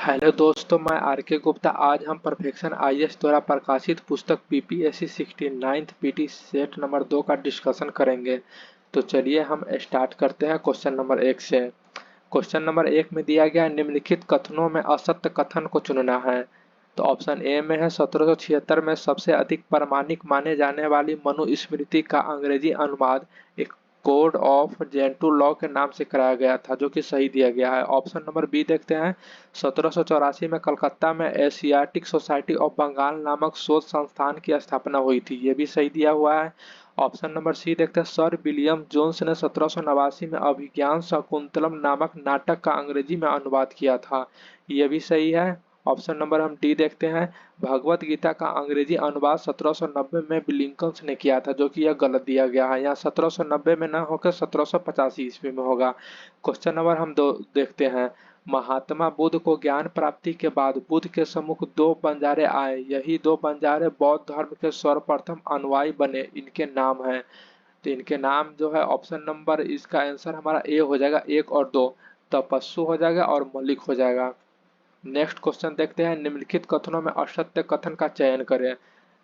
Hello दोस्तों, मैं are के गुप्ता। आज हम परफेक्शन आईएएस द्वारा प्रकाशित पुस्तक PPSC 69th PT set number 2 का डिस्कशन करेंगे। तो चलिए हम स्टार्ट करते हैं क्वेश्चन नंबर 1 से। क्वेश्चन नंबर 1 में दिया गया निम्नलिखित कथनों में असत्य कथन को चुनना है। तो ऑप्शन ए में है 1776 में सबसे अधिक प्रामाणिक माने जाने वाली मनुस्मृति का अंग्रेजी अनुवाद एक कोड ऑफ जेंटू लॉ के नाम से कराया गया था, जो कि सही दिया गया है। ऑप्शन नंबर बी देखते हैं। 1784 में कलकत्ता में एशियाटिक सोसाइटी ऑफ बंगाल नामक शोध संस्थान की स्थापना हुई थी, ये भी सही दिया हुआ है। ऑप्शन नंबर सी देखते हैं। सर विलियम जोन्स ने 1789 में अभिज्ञान शकुंतलम नामक नाटक का अंग्रेजी में अनुवाद किया था, ये भी सही है। ऑप्शन नंबर हम डी देखते हैं। भगवत गीता का अंग्रेजी अनुवाद 1790 में बिलिंकन्स ने किया था, जो कि यह गलत दिया गया है। यहाँ 1790 में न होकर 1785 ईस्वी में होगा। क्वेश्चन नंबर हम दो देखते हैं। महात्मा बुद्ध को ज्ञान प्राप्ति के बाद बुद्ध के सम्मुख दो बंजारे आए, यही दो बंजारे बौद्ध धर्म के सर्वप्रथम अनुयायी बने, इनके नाम हैं। तो इनके नाम जो है ऑप्शन नंबर इसका आंसर हमारा ए हो जाएगा, 1 और 2। तपस्सु हो जाएगा और मलिक हो जाएगा। नेक्स्ट क्वेश्चन देखते हैं। निम्नलिखित कथनों में असत्य कथन का चयन करें।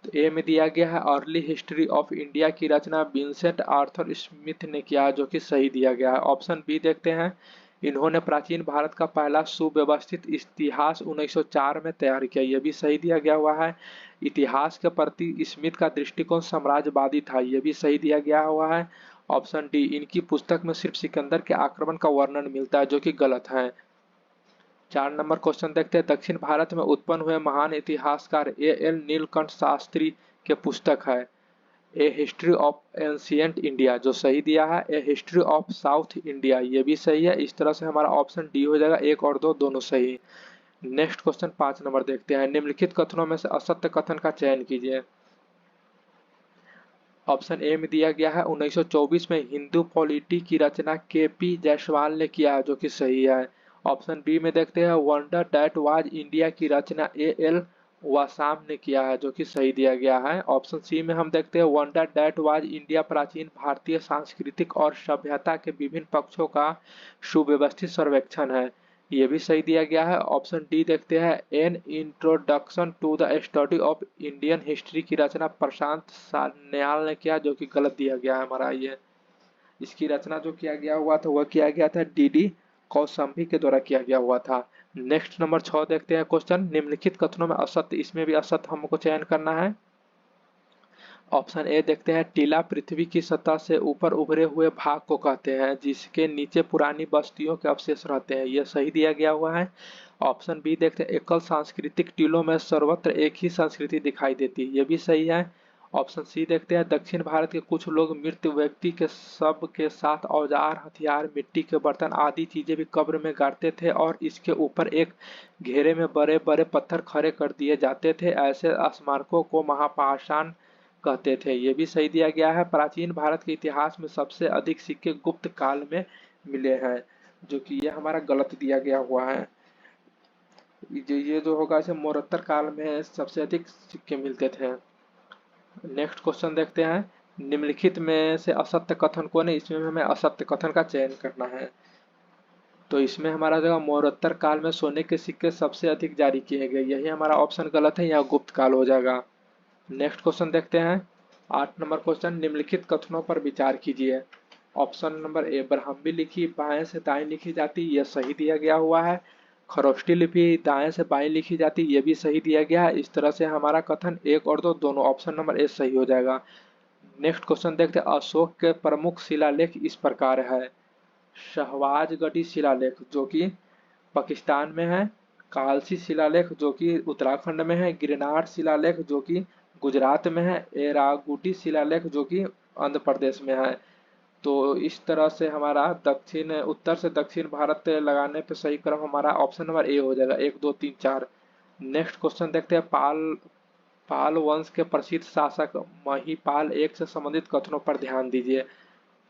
तो ए में दिया गया है अर्ली हिस्ट्री ऑफ इंडिया की रचना विंसेंट आर्थर स्मिथ ने किया, जो कि सही दिया गया है। ऑप्शन बी देखते हैं। इन्होंने प्राचीन भारत का पहला सुव्यवस्थित इतिहास 1904 में तैयार किया, यह भी सही दिया गया हुआ है। इतिहास के प्रति स्मिथ का दृष्टिकोण साम्राज्यवादी था, यह भी सही दिया गया हुआ है। ऑप्शन डी, इनकी पुस्तक में सिर्फ सिकंदर के आक्रमण का वर्णन मिलता है, जो कि गलत है। 4 नंबर क्वेश्चन देखते हैं। दक्षिण भारत में उत्पन्न हुए महान इतिहासकार एल नीलकंठ शास्त्री के पुस्तक है ए हिस्ट्री ऑफ एंशिएंट इंडिया, जो सही दिया है। ए हिस्ट्री ऑफ साउथ इंडिया, ये भी सही है। इस तरह से हमारा ऑप्शन डी हो जाएगा, 1 और 2 दोनों सही। नेक्स्ट क्वेश्चन 5 नंबर देखते हैं। निम्नलिखित कथनों में से असत्य कथन का चयन कीजिए। ऑप्शन ए में दिया गया है 1924 में हिंदू पॉलिटी की रचना के पी जायसवाल ने किया है, जो कि सही है। ऑप्शन बी में देखते हैं। वंडर दैट वाज इंडिया की रचना ए एल वासाम ने किया है, जो कि सही दिया गया है। ऑप्शन सी में हम देखते हैं। वंडर दैट वाज इंडिया प्राचीन भारतीय सांस्कृतिक और सभ्यता के विभिन्न पक्षों का सुव्यवस्थित सर्वेक्षण है, ये भी सही दिया गया है। ऑप्शन डी देखते हैं। An introduction to the study of Indian history की रचना प्रशांत सान्याल ने किया, जो कि गलत दिया गया है हमारा ये। इसकी रचना जो किया गया हुआ था वह किया गया था डी कौशाम्बी के द्वारा किया गया हुआ था। नेक्स्ट नंबर 6 देखते हैं क्वेश्चन। निम्नलिखित कथनों में असत्य, इसमें भी असत्य हमको चयन करना है। ऑप्शन ए देखते हैं। टीला पृथ्वी की सतह से ऊपर उभरे हुए भाग को कहते हैं जिसके नीचे पुरानी बस्तियों के अवशेष रहते हैं, यह सही दिया गया हुआ है। ऑप्शन बी देखते हैं। एकल सांस्कृतिक टीलों में सर्वत्र एक ही संस्कृति दिखाई देती है, यह भी सही है। ऑप्शन सी देखते हैं। दक्षिण भारत के कुछ लोग मृत व्यक्ति के शव के साथ औजार, हथियार, मिट्टी के बर्तन आदि चीजें भी कब्र में गाड़ते थे और इसके ऊपर एक घेरे में बड़े बड़े पत्थर खड़े कर दिए जाते थे, ऐसे स्मारकों को महापाषाण कहते थे, ये भी सही दिया गया है। प्राचीन भारत के इतिहास में सबसे अधिक सिक्के गुप्त काल में मिले हैं, जो कि ये हमारा गलत दिया गया हुआ है। ये जो होगा इसे मौर्योत्तर काल में सबसे अधिक सिक्के मिलते थे। नेक्स्ट क्वेश्चन देखते हैं। निम्नलिखित में से असत्य कथन कौन है, इसमें हमें असत्य कथन का चयन करना है। तो इसमें हमारा जो मौर्योत्तर काल में सोने के सिक्के सबसे अधिक जारी किए गए, यही हमारा ऑप्शन गलत है, यहाँ गुप्त काल हो जाएगा। नेक्स्ट क्वेश्चन देखते हैं। 8 नंबर क्वेश्चन। निम्नलिखित कथनों पर विचार कीजिए। ऑप्शन नंबर ए ब्राह्मी लिपि बाएं से दाएं लिखी जाती, यह सही दिया गया हुआ है। खरोष्टी लिपि दाएं से बाएं लिखी जाती, यह भी सही दिया गया है। इस तरह से हमारा कथन 1 और 2 दोनों ऑप्शन नंबर ए सही हो जाएगा। नेक्स्ट क्वेश्चन देखते हैं। अशोक के प्रमुख शिलालेख इस प्रकार है। शहवाजगढ़ी शिलालेख, जो कि पाकिस्तान में है। कालसी शिलालेख, जो कि उत्तराखंड में है। गिरनार शिलालेख, जो कि गुजरात में है। एरागुडी शिलालेख, जो कि आंध्र प्रदेश में है। तो इस तरह से हमारा दक्षिण उत्तर से दक्षिण भारत लगाने पे सही क्रम हमारा ऑप्शन नंबर ए हो जाएगा, 1 2 3 4। नेक्स्ट क्वेश्चन देखते हैं। पाल वंश के प्रसिद्ध शासक महिपाल एक से संबंधित कथनों पर ध्यान दीजिए।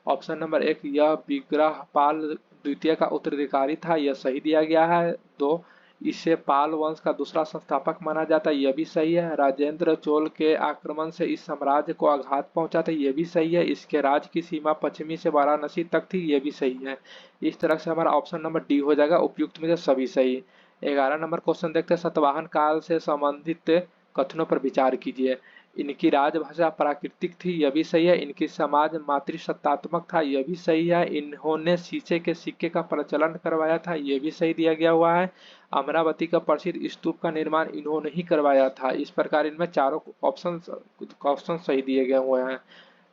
ऑप्शन नंबर 1, यह विग्रहपाल द्वितीय का उत्तराधिकारी था, यह सही दिया गया है। 2, इसे पाल वंश का दूसरा संस्थापक माना जाता है, यह भी सही है। राजेंद्र चोल के आक्रमण से इस साम्राज्य को आघात पहुंचा था, यह भी सही है। इसके राज की सीमा पश्चिमी से वाराणसी तक थी, यह भी सही है। इस तरह से हमारा ऑप्शन नंबर डी हो जाएगा, उपयुक्त में से सभी सही। 11 नंबर क्वेश्चन देखते हैं, सातवाहन काल से संबंधित कथनों पर विचार कीजिए। इनकी राजभाषा प्राकृतिक थी, यह भी सही है। इनकी समाज मातृसत्तात्मक था, यह भी सही है। इन्होंने शीशे के सिक्के का प्रचलन करवाया था, यह भी सही दिया गया हुआ है। अमरावती का प्रसिद्ध स्तूप का निर्माण इन्होंने ही करवाया था। इस प्रकार इनमें चारों ऑप्शन सही दिए गए हुए हैं।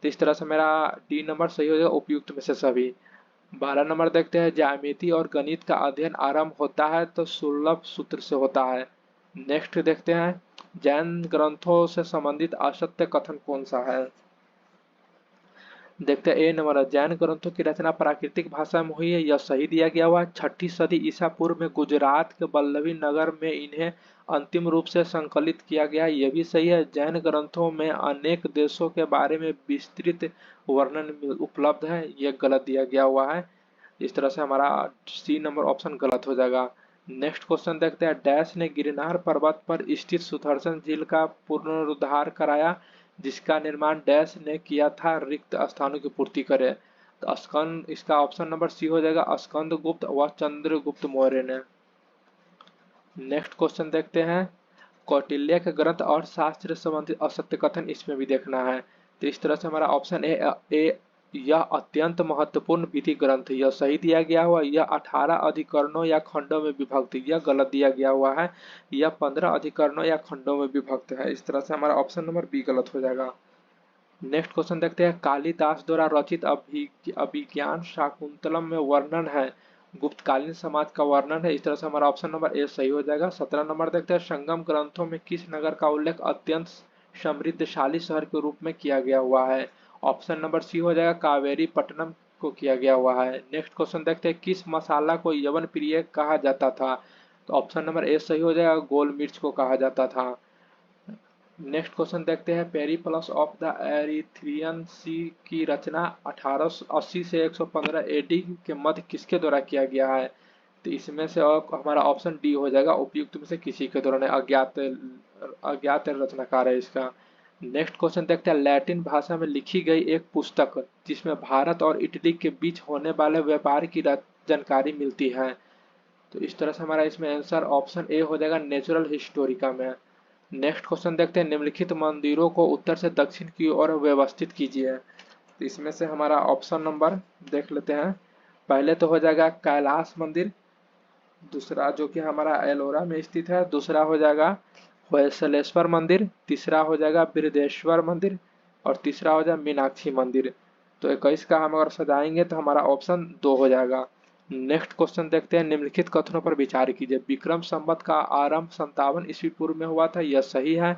तो इस तरह से मेरा डी नंबर सही हो जाएगा, उपयुक्त में से सभी। 12 नंबर देखते हैं, ज्यामिति और गणित का अध्ययन आरंभ होता है तो सुलभ सूत्र से होता है। नेक्स्ट देखते हैं, जैन ग्रंथों से संबंधित असत्य कथन कौन सा है। देखते हैं ए नंबर, जैन ग्रंथों की रचना प्राकृतिक भाषा में हुई है, यह सही दिया गया हुआ है। 6ठी सदी ईसा पूर्व में गुजरात के वल्लभी नगर में इन्हें अंतिम रूप से संकलित किया गया, यह भी सही है। जैन ग्रंथों में अनेक देशों के बारे में विस्तृत वर्णन उपलब्ध है, यह गलत दिया गया हुआ है। इस तरह से हमारा सी नंबर ऑप्शन गलत हो जाएगा। नेक्स्ट क्वेश्चन देखते हैं, डैश ने गिरनार पर्वत पर स्थित सुदर्शन झील का पुनरुद्धार कराया, जिसका निर्माण डैश ने किया था रिक्त स्थानों की पूर्ति करे। तो स्कंद, इसका ऑप्शन नंबर सी हो जाएगा, स्कंद गुप्त व चंद्रगुप्त मौर्य ने। नेक्स्ट क्वेश्चन देखते हैं, कौटिल्य के ग्रंथ और शास्त्र संबंधित असत्य कथन इसमें भी देखना है। तो इस तरह से हमारा ऑप्शन ए यह अत्यंत महत्वपूर्ण विधि ग्रंथ, यह सही दिया गया हुआ। यह 18 अधिकरणों या खंडों में विभक्त, यह गलत दिया गया हुआ है। यह 15 अधिकरणों या खंडों में विभक्त है। इस तरह से हमारा ऑप्शन नंबर बी गलत हो जाएगा। नेक्स्ट क्वेश्चन देखते हैं, कालिदास द्वारा रचित अभिज्ञान शाकुंतलम में वर्णन है, गुप्तकालीन समाज का वर्णन है। इस तरह से हमारा ऑप्शन नंबर ए सही हो जाएगा। 17 नंबर देखते हैं, संगम ग्रंथों में किस नगर का उल्लेख अत्यंत समृद्धशाली शहर के रूप में किया गया हुआ है। ऑप्शन नंबर सी हो जाएगा, कावेरी पट्टनम को किया गया हुआ है। नेक्स्ट क्वेश्चन देखते हैं, किस मसाला को यवन प्रिय कहा जाता था। तो ऑप्शन नंबर ए सही हो जाएगा, गोल मिर्च को कहा जाता था। नेक्स्ट क्वेश्चन देखते हैं, पेरिप्लस ऑफ द एरिथ्रियन सी की रचना 1880 से 115 एडी के मध्य किसके द्वारा किया गया है। तो इसमें से हमारा ऑप्शन डी हो जाएगा, उपयुक्त में से किसी के द्वारा, अज्ञात रचनाकार है इसका। नेक्स्ट क्वेश्चन देखते हैं, लैटिन भाषा में लिखी गई एक पुस्तक जिसमें भारत और इटली के बीच होने वाले व्यापार की जानकारी मिलती है। तो इस तरह से हमारा इसमें आंसर ऑप्शन ए हो जाएगा, नेचुरल हिस्टोरिका में। नेक्स्ट क्वेश्चन देखते हैं, निम्नलिखित मंदिरों को उत्तर से दक्षिण की ओर व्यवस्थित कीजिए। तो इसमें से हमारा ऑप्शन नंबर देख लेते हैं। पहले तो हो जाएगा कैलाश मंदिर, दूसरा जो कि हमारा एलोरा में स्थित है, दूसरा हो जाएगा होयसलेश्वर मंदिर, तीसरा हो जाएगा बृहदेश्वर मंदिर और तीसरा हो जाएगा मीनाक्षी मंदिर। तो 21 का हम अगर सजाएंगे तो हमारा ऑप्शन 2 हो जाएगा। नेक्स्ट क्वेश्चन देखते हैं, निम्नलिखित कथनों पर विचार कीजिए। विक्रम संवत का आरंभ 57 ईस्वी पूर्व में हुआ था, यह सही है।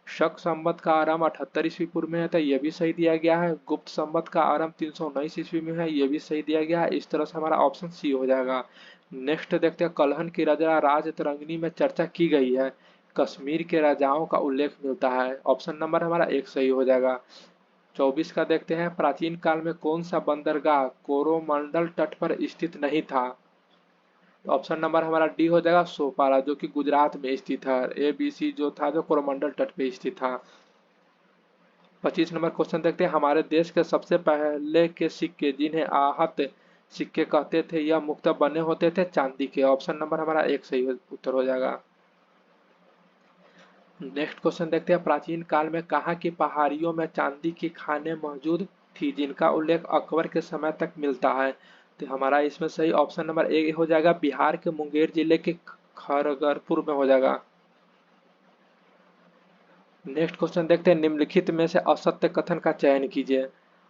शक संवत का आरंभ 78 ईस्वी पूर्व में है, तो यह भी सही दिया गया है। गुप्त संवत का आरंभ 319 ईस्वी में है, यह भी सही दिया गया है। इस तरह से हमारा ऑप्शन सी हो जाएगा। नेक्स्ट देखते हैं, कलहन की रचना राजतरंगिणी में चर्चा की गई है, कश्मीर के राजाओं का उल्लेख मिलता है। ऑप्शन नंबर हमारा एक सही हो जाएगा। 24 का देखते हैं, प्राचीन काल में कौन सा बंदरगाह कोरोमंडल तट पर स्थित नहीं था। ऑप्शन नंबर हमारा डी हो जाएगा, सोपारा, जो कि गुजरात में स्थित है। ए बी सी जो था जो कोरोमंडल तट पे स्थित था। 25 नंबर क्वेश्चन देखते हैं, हमारे देश के सबसे पहले के सिक्के जिन्हें आहत सिक्के कहते थे, यह मुख्यतः बने होते थे चांदी के। ऑप्शन नंबर हमारा एक सही उत्तर हो जाएगा। नेक्स्ट क्वेश्चन देखते हैं, प्राचीन काल में कहाँ की पहाड़ियों में चांदी की खानें मौजूद थी जिनका उल्लेख अकबर के समय तक मिलता है। तो हमारा इसमें सही ऑप्शन नंबर ए हो जाएगा, बिहार के मुंगेर जिले के खरगरपुर में हो जाएगा। नेक्स्ट क्वेश्चन देखते हैं, निम्नलिखित में से असत्य कथन का चयन कीजिए।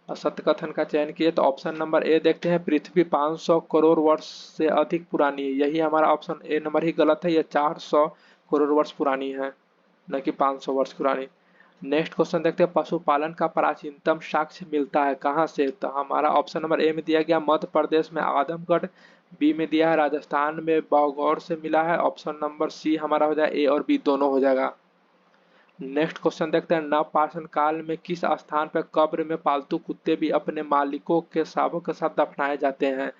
असत्य कथन का चयन कीजिए तो ऑप्शन नंबर ए देखते हैं, पृथ्वी 500 करोड़ वर्ष से अधिक पुरानी है, यही हमारा ऑप्शन ए नंबर ही गलत है, यह 400 करोड़ वर्ष पुरानी है, न कि 500 वर्ष पुरानी। नेक्स्ट क्वेश्चन देखते हैं, पशुपालन का प्राचीनतम साक्ष्य मिलता है कहाँ से। तो हमारा ऑप्शन नंबर ए में दिया गया मध्य प्रदेश में आदमगढ़, बी में दिया है राजस्थान में बौगौर से मिला है। ऑप्शन नंबर सी हमारा हो जाएगा, ए और बी दोनों हो जाएगा। नेक्स्ट क्वेश्चन देखते हैं, नवपाषाण काल में किस स्थान पर कब्र में पालतू कुत्ते भी अपने मालिकों के शवों के साथ दफनाए जाते हैं।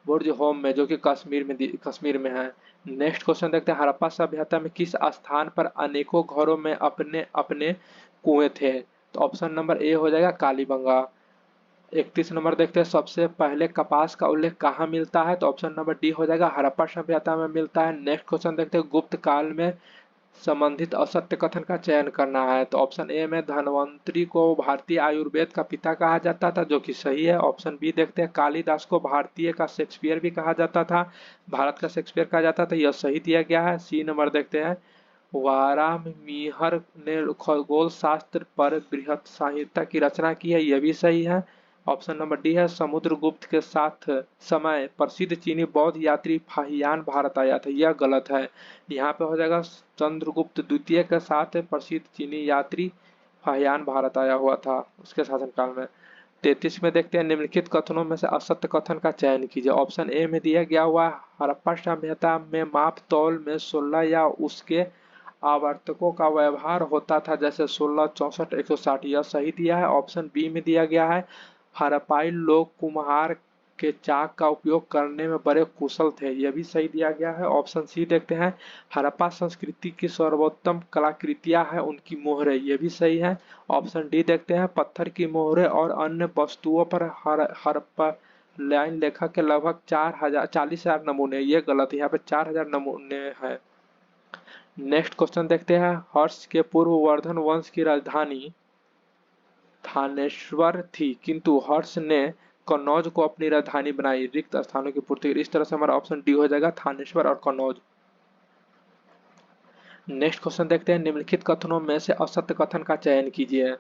बुर्ज होम में, जो कि कश्मीर में है। नेक्स्ट क्वेश्चन देखते हैं, हड़प्पा सभ्यता में किस स्थान पर अनेकों घरों में अपने अपने कुएं थे। तो ऑप्शन नंबर ए हो जाएगा, कालीबंगा। 31 नंबर देखते हैं, सबसे पहले कपास का उल्लेख कहाँ मिलता है? तो ऑप्शन नंबर डी हो जाएगा, हड़प्पा सभ्यता में मिलता है। नेक्स्ट क्वेश्चन देखते हैं, गुप्त काल में संबंधित असत्य कथन का चयन करना है। तो ऑप्शन ए में धन्वंतरी को भारतीय आयुर्वेद का पिता कहा जाता था, जो कि सही है। ऑप्शन बी देखते हैं, कालिदास को भारतीय का शेक्सपियर भी कहा जाता था, भारत का शेक्सपियर कहा जाता था, यह सही दिया गया है। सी नंबर देखते हैं, वाराहमिहिर ने खगोल शास्त्र पर बृहत संहिता की रचना की है, यह भी सही है। ऑप्शन नंबर डी है, समुद्रगुप्त के साथ समय प्रसिद्ध चीनी बौद्ध यात्री फाहियान भारत आया था, यह गलत है। यहाँ पे हो जाएगा, चंद्रगुप्त द्वितीय के साथ प्रसिद्ध चीनी यात्री फाहियान भारत आया हुआ था उसके शासनकाल में। 33 में देखते हैं, निम्नलिखित कथनों में से असत्य कथन का चयन कीजिए। ऑप्शन ए में दिया गया हुआ, हड़प्पा सभ्यता में माप तौल में 16 या उसके आवर्तकों का व्यवहार होता था, जैसे 16, 64, 160, यह सही दिया है। ऑप्शन बी में दिया गया है, हड़प्पाई लोग कुम्हार के चाक का उपयोग करने में बड़े कुशल थे, यह भी सही दिया गया है। ऑप्शन सी देखते हैं, हड़प्पा संस्कृति की सर्वोत्तम कलाकृतियां हैं उनकी मोहरें, यह भी सही है। ऑप्शन डी देखते हैं, पत्थर की मोहरें और अन्य वस्तुओं पर हड़प्पा लाइन लेखा के लगभग 40,000 नमूने, ये गलत है, यहाँ पे 4,000 नमूने हैं। नेक्स्ट क्वेश्चन देखते हैं, हर्ष के पूर्व वर्धन वंश की राजधानी थानेश्वर थी, किंतु हर्ष ने कन्नौज को अपनी राजधानी बनाई, रिक्त स्थानों की पूर्ति। इस तरह से हमारा ऑप्शन डी हो जाएगा, थानेश्वर और कन्नौज। नेक्स्ट क्वेश्चन देखते हैं, निम्नलिखित कथनों में से असत्य कथन का चयन कीजिए।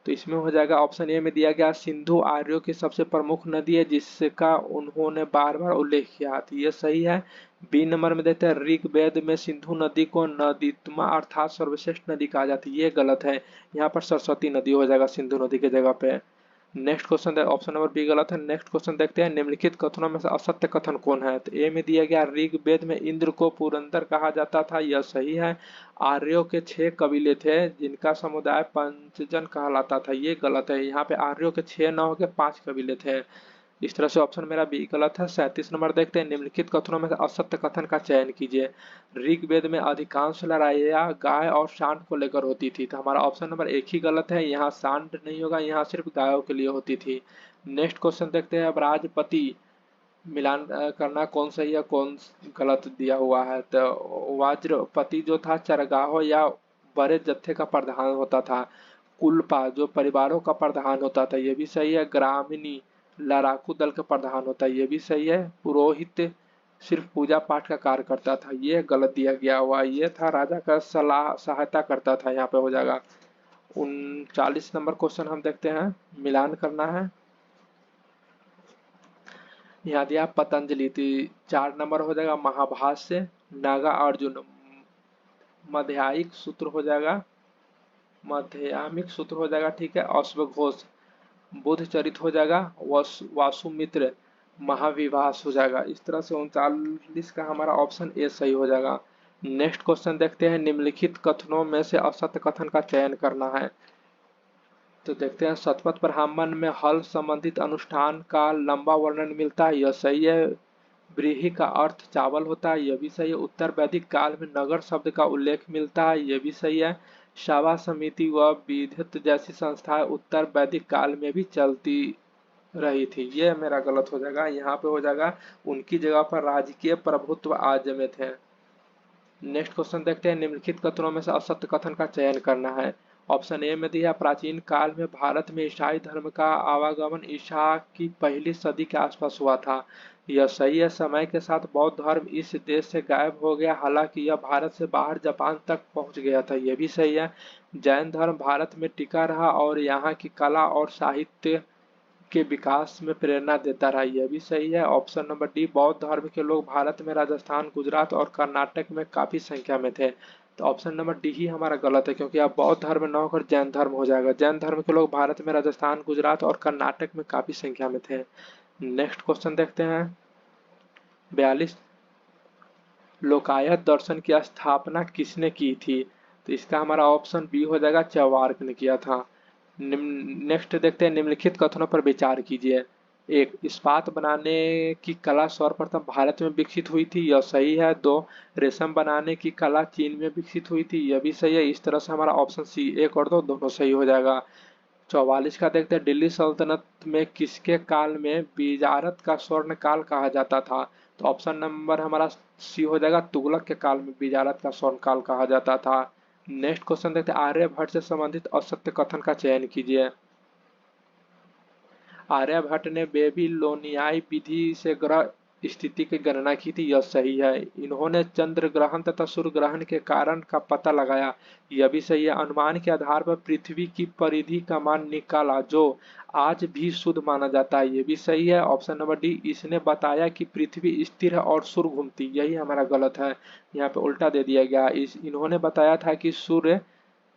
तो इसमें हो जाएगा, ऑप्शन ए में दिया गया, सिंधु आर्यों की सबसे प्रमुख नदी है जिसका उन्होंने बार बार उल्लेख किया, तो ये सही है। बी नंबर में देते हैं, ऋग्वेद में सिंधु नदी को नदीत्मा अर्थात सर्वश्रेष्ठ नदी कहा जाती है, ये गलत है। यहाँ पर सरस्वती नदी हो जाएगा सिंधु नदी की जगह पे। Next question, option number B गलत है। नेक्स्ट क्वेश्चन देखते हैं, निम्नलिखित कथनों में से असत्य कथन कौन है? तो ए में दिया गया, ऋग्वेद में इंद्र को पुरंदर कहा जाता था, यह सही है। आर्यों के 6 कबीले थे जिनका समुदाय पंचजन कहलाता था, ये गलत है। यहाँ पे आर्यों के 6 न होकर 5 कबीले थे। इस तरह से ऑप्शन मेरा बी गलत है। 37 नंबर देखते हैं, निम्नलिखित कथनों में से असत्य कथन का चयन कीजिए। ऋग्वेद में अधिकांश लड़ाइयाँ गाय और सांड को लेकर होती थी, तो हमारा ऑप्शन नंबर एक ही गलत है, यहाँ सांड नहीं होगा, यहाँ सिर्फ गायों के लिए होती थी। नेक्स्ट क्वेश्चन देखते हैं, अब राजपति मिलान करना कौन सही है कौन गलत दिया हुआ है। तो वज्रपति जो था चरगाहों या बड़े जत्थे का प्रधान होता था। कुलपा जो परिवारों का प्रधान होता था, ये भी सही है। ग्रामीणी लड़ाकू दल का प्रधान होता है, ये भी सही है। पुरोहित सिर्फ पूजा पाठ का कार्य करता था, ये गलत दिया गया हुआ। ये था राजा का सलाह सहायता करता था, यहाँ पे हो जाएगा। 39 नंबर क्वेश्चन हम देखते हैं, मिलान करना है। यहाँ दिया पतंजलि, 4 नंबर हो जाएगा महाभाष्य, नागा अर्जुन, मध्यायिक सूत्र हो जाएगा, मध्ययामिक सूत्र हो जाएगा, ठीक है। अश्वघोष, बुध चरित हो जाएगा, वासुमित्र, महाविभास हो जाएगा। इस तरह से 39 का हमारा ऑप्शन ए सही हो जाएगा। नेक्स्ट क्वेश्चन देखते हैं, निम्नलिखित कथनों में से असत्य कथन का चयन करना है। तो देखते हैं, शतपथ ब्राह्मण में हल संबंधित अनुष्ठान का लंबा वर्णन मिलता है, यह सही है। व्रीहि का अर्थ चावल होता है, यह भी सही है। उत्तर वैदिक काल में नगर शब्द का उल्लेख मिलता है, यह भी सही है। सभा समिति व विधित जैसी संस्थाएं उत्तर वैदिक काल में भी चलती रही थी, ये मेरा गलत हो जाएगा। यहाँ पे हो जाएगा, उनकी जगह पर राजकीय प्रभुत्व आ जमे थे। नेक्स्ट क्वेश्चन देखते हैं, निम्नलिखित कथनों में से असत्य कथन का चयन करना है। ऑप्शन ए में दिया, प्राचीन काल में भारत में ईसाई धर्म का आवागमन ईसा की पहली सदी के आसपास हुआ था, यह सही है। समय के साथ बौद्ध धर्म इस देश से गायब हो गया, हालांकि यह भारत से बाहर जापान तक पहुंच गया था, यह भी सही है। जैन धर्म भारत में टिका रहा और यहाँ की कला और साहित्य के विकास में प्रेरणा देता रहा, यह भी सही है। ऑप्शन नंबर डी, बौद्ध धर्म के लोग भारत में राजस्थान, गुजरात और कर्नाटक में काफी संख्या में थे, तो ऑप्शन नंबर डी ही हमारा गलत है, क्योंकि अब बौद्ध धर्म न होकर जैन धर्म हो जाएगा। जैन धर्म के लोग भारत में राजस्थान, गुजरात और कर्नाटक में काफी संख्या में थे। नेक्स्ट क्वेश्चन देखते हैं, 42, लोकायत दर्शन की स्थापना किसने की थी? तो इसका हमारा ऑप्शन बी हो जाएगा, चवार्क ने किया था। नेक्स्ट देखते हैं, निम्नलिखित कथनों पर विचार कीजिए। एक, इस्पात बनाने की कला सर्वप्रथम भारत में विकसित हुई थी, यह सही है। 2, रेशम बनाने की कला चीन में विकसित हुई थी, यह भी सही है। इस तरह से हमारा ऑप्शन सी 1 और 2 दोनों सही हो जाएगा। 44 का देखते हैं, दिल्ली सल्तनत में किसके काल में बिजारत का स्वर्ण काल कहा जाता था? तो ऑप्शन नंबर हमारा सी हो जाएगा, तुगलक के काल में बिजारत का स्वर्ण काल कहा जाता था। नेक्स्ट क्वेश्चन देखते हैं, आर्यभट्ट से संबंधित असत्य कथन का चयन कीजिए। आर्यभट्ट ने बेबीलोनियाई विधि से ग्रह स्थिति की गणना की थी, यह सही है। इन्होंने चंद्र ग्रहण तथा सूर्य ग्रहण के कारण का पता लगाया, यह भी सही है। अनुमान के आधार पर पृथ्वी की परिधि का मान निकाला, जो आज भी शुद्ध माना जाता है, यह भी सही है। ऑप्शन नंबर डी, इसने बताया कि पृथ्वी स्थिर है और सूर्य घूमती, यही हमारा गलत है, यहाँ पे उल्टा दे दिया गया। इन्होंने बताया था कि सूर्य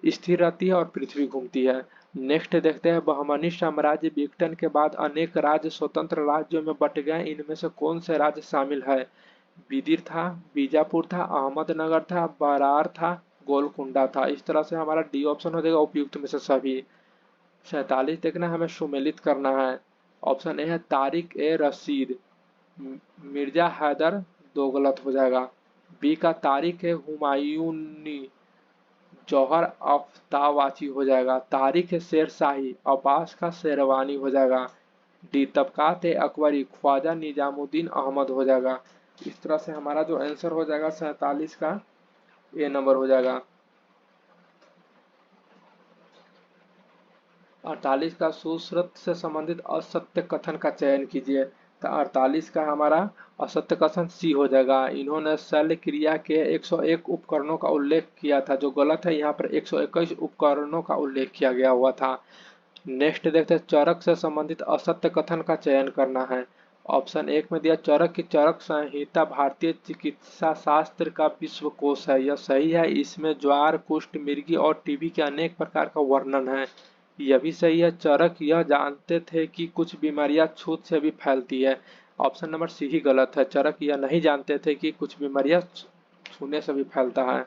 स्थिर रहती है और पृथ्वी घूमती है। नेक्स्ट देखते हैं, बहमनी साम्राज्य विघटन के बाद अनेक राज्य स्वतंत्र राज्यों में बट गए, इनमें से कौन से राज्य शामिल है? बिदिर था, बीजापुर था, अहमदनगर था, बरार था, गोलकुंडा था। इस तरह से हमारा डी ऑप्शन हो जाएगा उपयुक्त में से सभी। 47 देखना हमें सुमेलित करना है। ऑप्शन ए है तारिक ए रशीद, मिर्जा हैदर, दो गलत हो जाएगा। बी का तारिक है हुमायूनी, जौहर अफ्तावाची हो जाएगा। तारिक है शेरशाही, अब्बास का शेरवानी हो जाएगा। डी तबकात ए अकबरी, ख्वाजा निजामुद्दीन अहमद हो जाएगा। इस तरह से हमारा जो आंसर हो जाएगा 47 का ए नंबर हो जाएगा। 48 का सुश्रुत से संबंधित असत्य कथन का चयन कीजिए। तो 48 का हमारा असत्य कथन सी हो जाएगा। इन्होंने शल्य क्रिया के 101 उपकरणों का उल्लेख किया था, जो गलत है। यहाँ पर 121 उपकरणों का उल्लेख किया गया हुआ था। नेक्स्ट देखते हैं, चरक से संबंधित असत्य कथन का चयन करना है। ऑप्शन एक में दिया, चरक की चरक संहिता भारतीय चिकित्सा शास्त्र का विश्वकोश है, यह सही है। इसमें ज्वार, कुष्ठ, मिर्गी और टीबी के अनेक प्रकार का वर्णन है, यह भी सही है। चरक यह जानते थे कि कुछ बीमारियां छूत से भी फैलती है, ऑप्शन नंबर सी ही गलत है। चरक यह नहीं जानते थे कि कुछ बीमारियां छूने से भी फैलता है।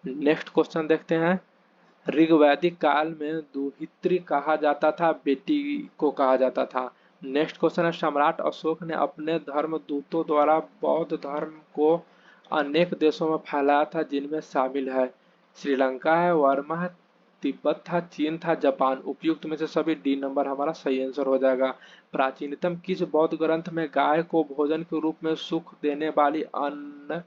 नेक्स्ट क्वेश्चन देखते हैं, ऋग्वैदिक काल में दुहित्री कहा जाता था, बेटी को कहा जाता था। नेक्स्ट क्वेश्चन है, सम्राट अशोक ने अपने धर्मदूतों द्वारा बौद्ध धर्म को अनेक देशों में फैलाया था, जिनमें शामिल है श्रीलंका है, वर्मा है, तिब्बत था, चीन था, जापान। उपयुक्त में से सभी डी नंबर हमारा सही आंसर हो जाएगा। प्राचीनतम किस बौद्ध ग्रंथ में गाय को भोजन के रूप में सुख देने वाली अन्न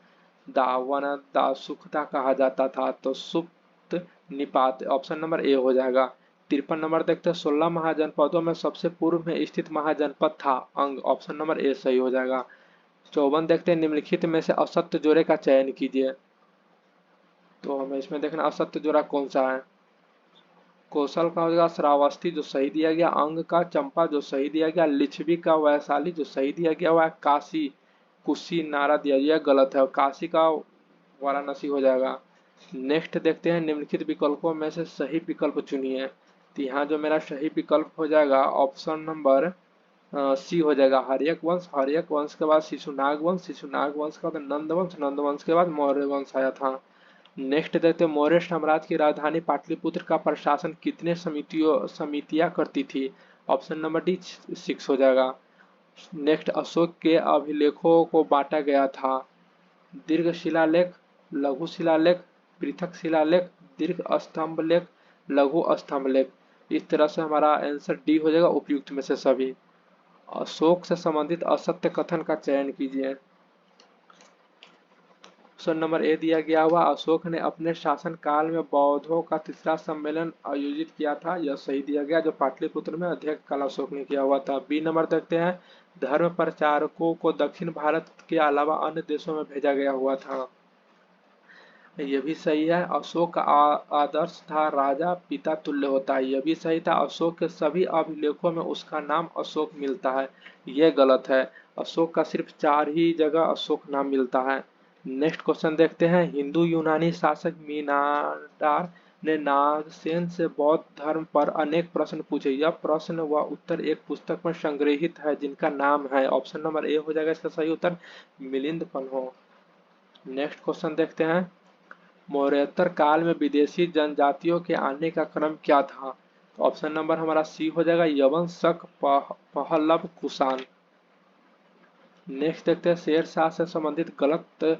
दावन दासुखता कहा जाता था? तो सुप्त निपात, ऑप्शन नंबर ए हो जाएगा। 53 नंबर देखते हैं, 16 महाजनपदों में सबसे पूर्व में स्थित महाजनपद था अंग, ऑप्शन नंबर ए सही हो जाएगा। 54 देखते हैं, निम्नलिखित में से असत्य जोड़े का चयन कीजिए। तो हमें इसमें देखना असत्य जोड़ा कौन सा है। कौशल का हो जाएगा श्रावस्ती, जो सही दिया गया। अंग का चंपा, जो सही दिया गया। लिच्छवी का वैशाली, जो सही दिया गया हुआ है। काशी कुशी नारा दिया गया, गलत है। काशी का वाराणसी हो जाएगा। नेक्स्ट देखते हैं, निम्नलिखित विकल्पों में से सही विकल्प चुनिए। तो यहाँ जो मेरा सही विकल्प हो जाएगा ऑप्शन नंबर सी हो जाएगा, हर्यक वंश। हर्यक वंश के बाद शिशुनाग वंश, शिशुनाग वंश के बाद नंदवंश, नंदवंश के बाद मौर्य वंश आया था। नेक्स्ट देखते हैं, मौर्य साम्राज्य की राजधानी पाटलिपुत्र का प्रशासन कितने समितियां करती थी? ऑप्शन नंबर डी 6 हो जाएगा। नेक्स्ट, अशोक के अभिलेखों को बांटा गया था। दीर्घ शिलालेख, लघु शिलालेख, पृथक शिलालेख, दीर्घ स्तंभ लेख, लघु स्तंभ लेख। इस तरह से हमारा आंसर डी हो जाएगा उपयुक्त में से सभी। अशोक से संबंधित असत्य कथन का चयन कीजिए। ऑप्शन नंबर ए दिया गया हुआ, अशोक ने अपने शासन काल में बौद्धों का तीसरा सम्मेलन आयोजित किया था, यह सही दिया गया, जो पाटलिपुत्र में अध्यक्ष काल अशोक ने किया हुआ था। बी नंबर देखते हैं, धर्म प्रचारकों को दक्षिण भारत के अलावा अन्य देशों में भेजा गया हुआ था, यह भी सही है। अशोक का आदर्श था राजा पिता तुल्य होता है, यह भी सही था। अशोक के सभी अभिलेखों में उसका नाम अशोक मिलता है, यह गलत है। अशोक का सिर्फ 4 ही जगह अशोक नाम मिलता है। नेक्स्ट क्वेश्चन देखते हैं, हिंदू यूनानी शासक मीनांडर ने नागसेन से बौद्ध धर्म पर अनेक प्रश्न पूछे, यह प्रश्न व उत्तर एक पुस्तक में संग्रहित है, जिनका नाम है। ऑप्शन नंबर ए हो जाएगा इसका सही उत्तर, मिलिंद पन्हो। नेक्स्ट क्वेश्चन देखते हैं, मौर्योत्तर काल में विदेशी जनजातियों के आने का क्रम क्या था? तो ऑप्शन नंबर हमारा सी हो जाएगा, यवन, शक, पहलव, कुषाण। नेक्स्ट देखते हैं, शेरशाह से संबंधित गलत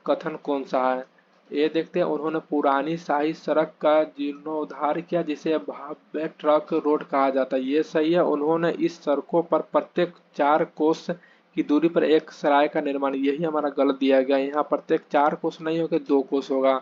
कथन कौन सा है? ये देखते हैं उन्होंने पुरानी शाही सड़क का जीर्णोद्धार किया जिसे भव्य ट्रक रोड कहा जाता है। ये सही है। उन्होंने इस सड़कों पर प्रत्येक 4 कोस की दूरी पर एक सराय का निर्माण, यही हमारा गलत दिया गया। यहाँ प्रत्येक 4 कोस नहीं होगा, 2 कोस होगा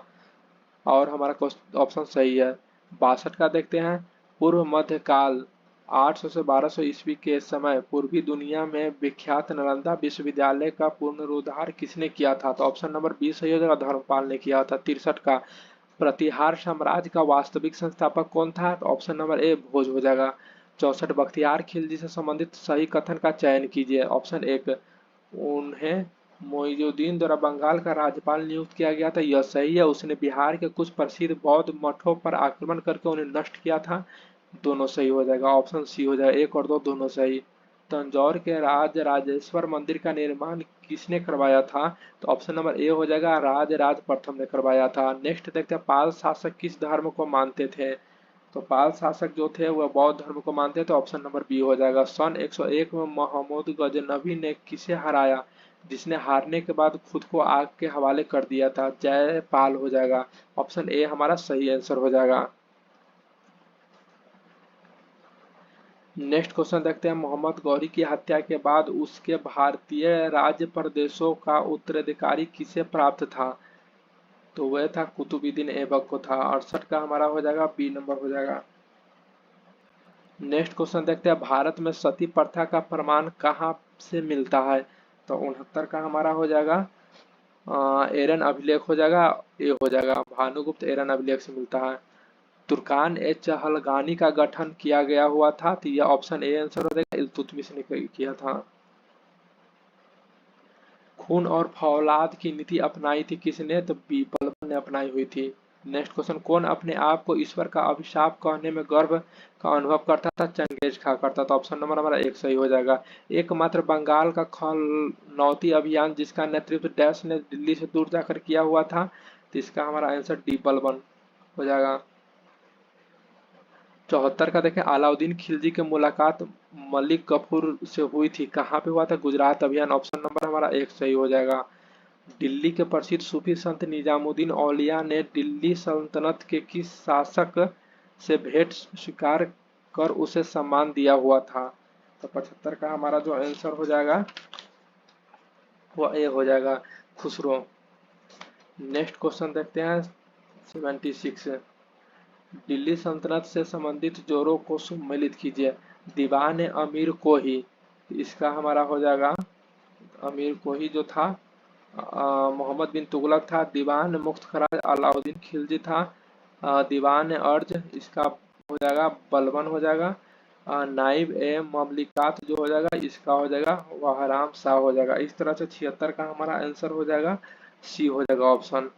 और हमारा ऑप्शन सही है। 62 का देखते हैं। पूर्व मध्यकाल 800 से 1200 ईस्वी के समय पूर्वी दुनिया में विख्यात नालंदा विश्वविद्यालय का पुनरुद्धार किसने किया था? तो ऑप्शन नंबर बी सही हो जाएगा, धर्मपाल ने किया था। 63 का। प्रतिहार साम्राज्य का वास्तविक संस्थापक कौन था? तो ऑप्शन नंबर ए भोज हो जाएगा। 64 बख्तियार खिलजी से संबंधित सही कथन का चयन कीजिए। ऑप्शन एक, उन्हें मोइनुद्दीन द्वारा बंगाल का राज्यपाल नियुक्त किया गया था, यह सही है। उसने बिहार के कुछ प्रसिद्ध बौद्ध मठों पर आक्रमण करके उन्हें नष्ट किया था, दोनों सही हो जाएगा। ऑप्शन सी हो जाएगा, एक और दो दोनों सही। तंजौर के राज राजेश्वर मंदिर का निर्माण किसने करवाया था? तो ऑप्शन नंबर ए हो जाएगा, राज राज प्रथम ने करवाया था। नेक्स्ट देखते हैं, पाल शासक किस धर्म को मानते थे? तो पाल शासक जो थे वह बौद्ध धर्म को मानते थे, तो ऑप्शन नंबर बी हो जाएगा। सन 101 में महमूद गजनवी ने किसे हराया जिसने हारने के बाद खुद को आग के हवाले कर दिया था? जयपाल हो जाएगा। ऑप्शन ए हमारा सही आंसर हो जाएगा। नेक्स्ट क्वेश्चन देखते हैं, मोहम्मद गौरी की हत्या के बाद उसके भारतीय राज्य प्रदेशों का उत्तराधिकारी किसे प्राप्त था? तो वह था कुतुबुद्दीन ऐबक को था। 68 का हमारा हो जाएगा, बी नंबर हो जाएगा। नेक्स्ट क्वेश्चन देखते हैं, भारत में सती प्रथा का प्रमाण कहाँ से मिलता है? तो 69 का हमारा हो जाएगा, एरन अभिलेख हो जाएगा, ए हो जाएगा। भानुगुप्त एरन अभिलेख से मिलता है। तुर्कान ए चहलगानी का गठन किया गया हुआ था, तो यह ऑप्शन ए आंसर हो जाएगा, इल्तुतमिश ने किया था। खून और फौलाद की नीति अपनाई थी किसने? तो बलबन ने अपनाई हुई थी। नेक्स्ट क्वेश्चन, कौन अपने आप को ईश्वर का अभिशाप कहने में गर्व का अनुभव करता था? चंगेज खा करता था। ऑप्शन नंबर हमारा एक सही हो जाएगा। एकमात्र बंगाल का खलनौती अभियान जिसका नेतृत्व डैश ने दिल्ली से दूर जाकर किया हुआ था, तो इसका हमारा आंसर डी बलबन हो जाएगा। 74 का देखें, अलाउद्दीन खिलजी की मुलाकात मलिक कफूर से हुई थी, कहाँ पे हुआ था? गुजरात अभियान। ऑप्शन नंबर हमारा एक सही हो जाएगा। दिल्ली के प्रसिद्ध सूफी संत निजामुद्दीन औलिया ने दिल्ली सल्तनत के किस शासक से भेंट स्वीकार कर उसे सम्मान दिया हुआ था? तो 75 का हमारा जो आंसर हो जाएगा वो ए हो जाएगा, खुसरो। नेक्स्ट क्वेश्चन देखते हैं, 76, दिल्ली सल्तनत से संबंधित जोड़ों को सम्मिलित कीजिए। दीवान अमीर को ही, इसका हमारा हो जाएगा, अमीर को ही जो था मोहम्मद बिन तुगलक था। दीवान मुख्तखराज अलाउद्दीन खिलजी था। दीवान अर्ज, इसका हो जाएगा बलबन हो जाएगा। नाइब ए ममलिकात जो हो जाएगा इसका हो जाएगा वहराम शाह हो जाएगा। इस तरह से 76 का हमारा आंसर हो जाएगा, सी हो जाएगा ऑप्शन।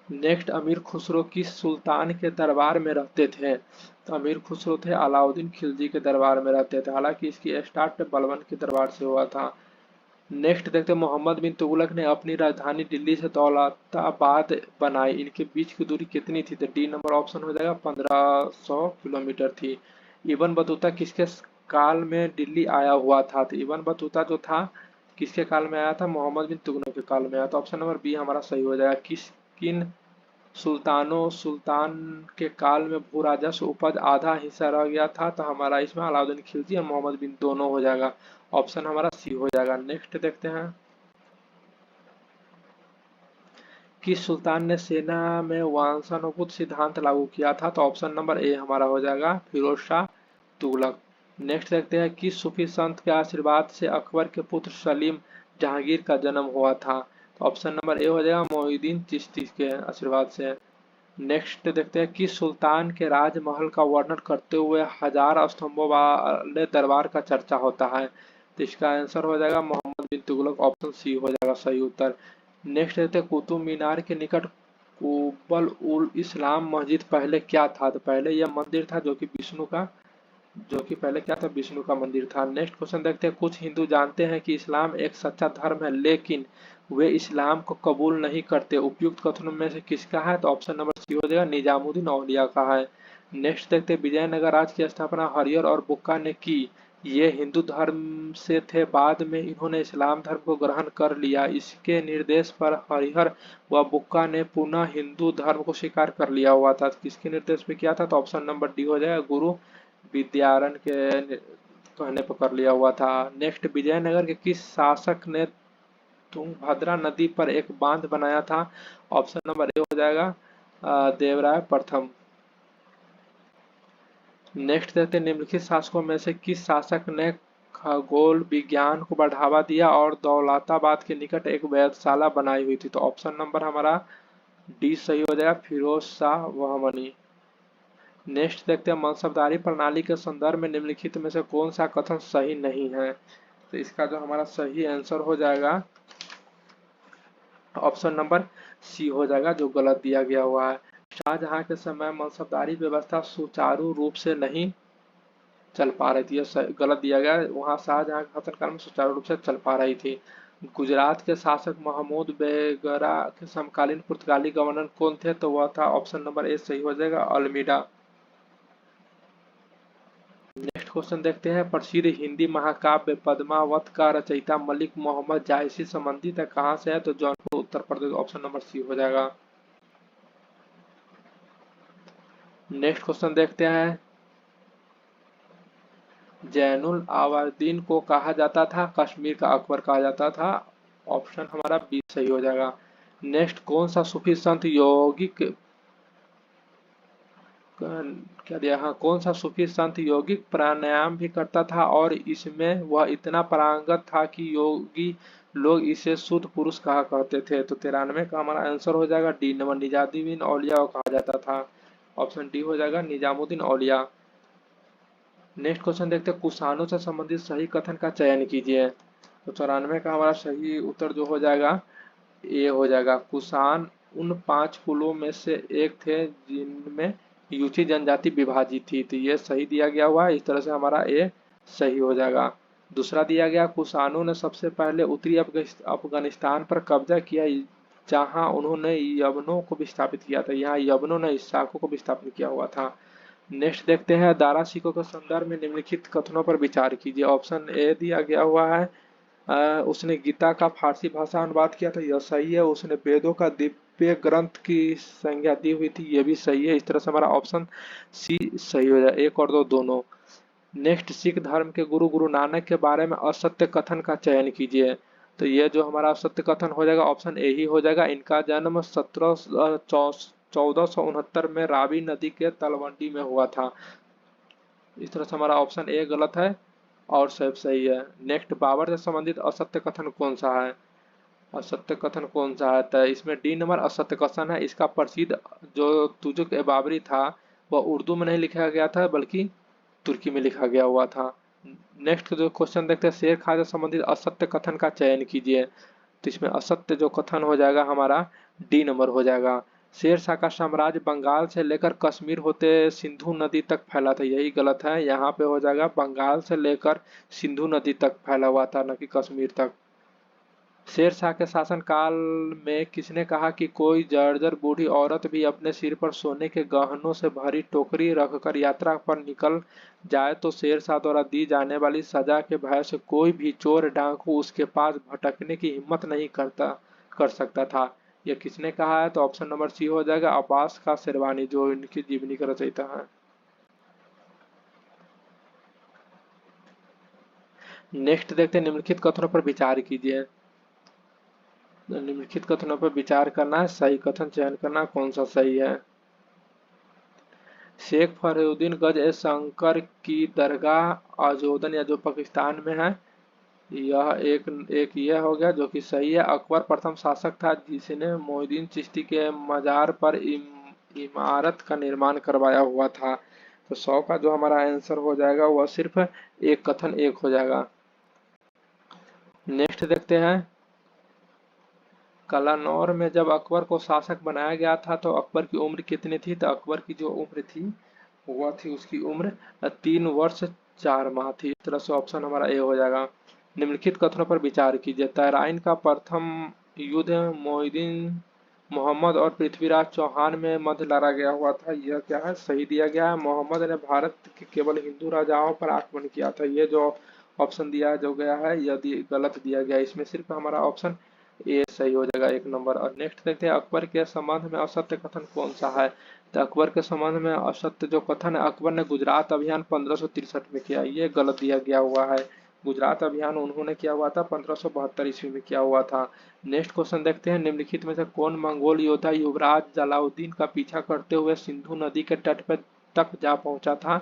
नेक्स्ट, अमीर खुसरो किस सुल्तान के दरबार में रहते थे? तो अमीर खुसरो थे अलाउद्दीन खिलजी के दरबार में रहते थे, हालांकि इसकी स्टार्ट बलबन के दरबार से हुआ था। नेक्स्ट देखते हैं, मोहम्मद बिन तुगलक ने अपनी राजधानी दिल्ली से दौलताबाद बनाई, इनके बीच की दूरी कितनी थी? तो डी नंबर ऑप्शन हो जाएगा, 1500 किलोमीटर थी। इब्न बतूता किसके काल में दिल्ली आया हुआ था? तो इब्न बतूता जो था किसके काल में आया था? मोहम्मद बिन तुगलक के काल में आया था। ऑप्शन नंबर बी हमारा सही हो जाएगा। किन सुल्तान के काल में भू राजस्व उपज आधा हिस्सा रह गया था? तो हमारा इसमें अलाउद्दीन खिलजी और मोहम्मद बिन दोनों हो जाएगा। ऑप्शन हमारा सी हो जाएगा। नेक्स्ट देखते हैं, किस सुल्तान ने सेना में वंशानुगत सिद्धांत लागू किया था? तो ऑप्शन नंबर ए हमारा हो जाएगा, फिरोज शाह तुगलक। नेक्स्ट देखते हैं, किस सूफी संत के आशीर्वाद से अकबर के पुत्र सलीम जहांगीर का जन्म हुआ था? तो ऑप्शन नंबर ए हो जाएगा, मोइनुद्दीन चिश्ती के आशीर्वाद से। नेक्स्ट देखते हैं, किस सुल्तान के राजमहल का वर्णन करते हुए 1000 स्तंभों वाले दरबार का चर्चा होता है? तो इसका आंसर हो जाएगा मोहम्मद बिन तुगलक। ऑप्शन सी हो जाएगा सही उत्तर। नेक्स्ट देखते हैं, कुतुब मीनार के निकट कुबल उल इस्लाम मस्जिद पहले क्या था? तो पहले यह मंदिर था जो कि पहले क्या था, विष्णु का मंदिर था। नेक्स्ट क्वेश्चन देखते हैं, कुछ हिंदू जानते हैं कि इस्लाम एक सच्चा धर्म है लेकिन वे इस्लाम को कबूल नहीं करते, उपयुक्त कथनों में से किसका है? तो ऑप्शन नंबर सी हो जाएगा, निजामुद्दीन औलिया का है। नेक्स्ट देखते हैं, विजयनगर राज्य की स्थापना हरिहर और बुक्का ने की, ये हिंदू धर्म से थे, बाद में इन्होंने इस्लाम धर्म को ग्रहण कर लिया। इसके निर्देश पर हरिहर व बुक्का ने पुनः हिंदू धर्म को स्वीकार कर लिया हुआ था। किसके निर्देश पे किया था? तो ऑप्शन नंबर डी हो जाएगा, गुरु विद्यारण के कहने पर कर लिया हुआ था। नेक्स्ट, विजयनगर के किस शासक ने तुंगभद्रा नदी पर एक बांध बनाया था? ऑप्शन नंबर ए हो जाएगा, देवराय प्रथम। नेक्स्ट देखते हैं, निम्नलिखित शासकों में से किस शासक ने खगोल विज्ञान को बढ़ावा दिया और दौलताबाद के निकट एक वेधशाला बनाई हुई थी? तो ऑप्शन नंबर हमारा डी सही हो जाएगा, फिरोज शाह बहमनी। नेक्स्ट देखते हैं, मनसबदारी प्रणाली के संदर्भ में निम्नलिखित में से कौन सा कथन सही नहीं है? तो इसका जो हमारा सही आंसर हो जाएगा ऑप्शन नंबर सी हो जाएगा, जो गलत दिया गया हुआ है। शाहजहां के समय मनसबदारी व्यवस्था सुचारू रूप से नहीं चल पा रही थी, यह गलत दिया गया। वहां शाहजहां के शासनकाल में सुचारू रूप से चल पा रही थी। गुजरात के शासक महमूद बेगरा के समकालीन पुर्तगाली गवर्नर कौन थे? तो वह था ऑप्शन नंबर ए सही हो जाएगा, अल्मीडा। नेक्स्ट क्वेश्चन देखते हैं, प्रसिद्ध हिंदी महाकाव्य पद्मावत का रचयिता मलिक मोहम्मद जायसी संबंधित है, कहाँ से है? तो Jaunpur Uttar Pradesh, option number C हो जाएगा। नेक्स्ट क्वेश्चन देखते हैं, जैनुल आवादीन को कहा जाता था, कश्मीर का अकबर कहा जाता था। ऑप्शन हमारा बी सही हो जाएगा। नेक्स्ट, कौन सा सूफी संत यौगिक क्या दिया, हाँ, कौन सा सूफी संत यौगिक प्राणायाम भी करता था और इसमें वह इतना पारंगत था कि योगी लोग इसे शुद्ध पुरुष कहा करते थे? तो 93 का हमारा आंसर हो जाएगा डी नंबर, निजामुद्दीन औलिया को कहा जाता था। ऑप्शन डी हो जाएगा, निजामुद्दीन औलिया। नेक्स्ट क्वेश्चन देखते हैं, कुषाणों से संबंधित सही कथन का चयन कीजिए। तो 94 का हमारा सही उत्तर जो हो जाएगा ए हो जाएगा, कुषाण उन 5 कुलों में से एक थे जिनमें यूची जनजाति विभाजित थी। तो ये सही दिया गया हुआ है, इस तरह से हमारा ए सही हो जाएगा। दूसरा दिया गया, कुषाणों ने सबसे पहले उत्तरी अफगानिस्तान पर कब्जा किया, जहां उन्होंने यवनों को विस्थापित किया था। यहाँ यवनों ने इसाकों को विस्थापित किया हुआ था। नेक्स्ट देखते हैं, दारा सिकों के संदर्भ में निम्नलिखित कथनों पर विचार कीजिए। ऑप्शन ए दिया गया हुआ है, उसने गीता का फारसी भाषा अनुवाद किया था, यह सही है। उसने वेदों का दिव्य ग्रंथ की संज्ञा दी हुई थी, यह भी सही है। इस तरह से हमारा ऑप्शन सी सही हो जाए, एक और दो दोनों। नेक्स्ट, सिख धर्म के गुरु गुरु नानक के बारे में असत्य कथन का चयन कीजिए। तो ये जो हमारा असत्य कथन हो जाएगा ऑप्शन ए ही हो जाएगा, इनका जन्म 1469 में रावी नदी के तलवंडी में हुआ था। इस तरह से हमारा ऑप्शन ए गलत है और सब सही है। नेक्स्ट, बाबर से संबंधित असत्य कथन कौन सा है? असत्य कथन कौन सा है? तो इसमें डी नंबर असत्य कथन है। इसका प्रसिद्ध जो तुजुक ए बाबरी था वह उर्दू में नहीं लिखा गया था बल्कि तुर्की में लिखा गया हुआ था। नेक्स्ट जो क्वेश्चन देखते हैं, शेर खां से संबंधित असत्य कथन का चयन कीजिए। तो इसमें असत्य जो कथन हो जाएगा हमारा डी नंबर हो जाएगा, शेर शाह का साम्राज्य बंगाल से लेकर कश्मीर होते सिंधु नदी तक फैला था, यही गलत है। यहाँ पे हो जाएगा बंगाल से लेकर सिंधु नदी तक फैला हुआ था, न कि कश्मीर तक। शेर शाह के शासनकाल में किसने कहा कि कोई जर्जर बूढ़ी औरत भी अपने सिर पर सोने के गहनों से भरी टोकरी रखकर यात्रा पर निकल जाए तो शेर शाह द्वारा दी जाने वाली सजा के भय से कोई भी चोर डाकू उसके पास भटकने की हिम्मत नहीं कर सकता था? यह किसने कहा है? तो ऑप्शन नंबर सी हो जाएगा, अब्बास खां शेरवानी, जो इनकी जीवनी का रचयिता है। नेक्स्ट देखते हैं, निम्नलिखित कथनों पर विचार कीजिए। निम्नलिखित कथनों पर विचार करना है, सही कथन चयन करना, कौन सा सही है। शेख फरीउद्दीन गज ए शंकर की दरगाह अजोदन या जो पाकिस्तान में है, यह एक यह हो गया जो कि सही है। अकबर प्रथम शासक था जिसने मोइनुद्दीन चिश्ती के मजार पर इमारत का निर्माण करवाया हुआ था। तो 100 का जो हमारा आंसर हो जाएगा वह सिर्फ एक कथन एक हो जाएगा। नेक्स्ट देखते हैं, कलानौर में जब अकबर को शासक बनाया गया था तो अकबर की उम्र कितनी थी? तो अकबर की जो उम्र थी वह थी उसकी उम्र 3 वर्ष 4 माह थी। इस तरह से ऑप्शन हमारा ए हो जाएगा। निम्नलिखित कथनों पर विचार कीजिए। तराइन का प्रथम युद्ध मोइनुद्दीन मोहम्मद और पृथ्वीराज चौहान में मध्य लड़ा गया हुआ था, यह क्या है, सही दिया गया है। मोहम्मद ने भारत के केवल हिंदू राजाओं पर आक्रमण किया था, ये जो ऑप्शन दिया जो गया है यह गलत दिया गया है। इसमें सिर्फ हमारा ऑप्शन ए सही हो जाएगा, 1 नंबर। और नेक्स्ट देखते हैं अकबर के संबंध में असत्य कथन कौन सा है। तो अकबर के संबंध में असत्य जो कथन है, अकबर ने गुजरात अभियान 1563 में किया, ये गलत दिया गया हुआ है। गुजरात अभियान उन्होंने किया हुआ था 1572 ईस्वी में किया हुआ था। नेक्स्ट क्वेश्चन देखते हैं, निम्नलिखित में से कौन मंगोल योद्धा युवराज जलाउद्दीन का पीछा करते हुए सिंधु नदी के तट पर तक जा पहुंचा था।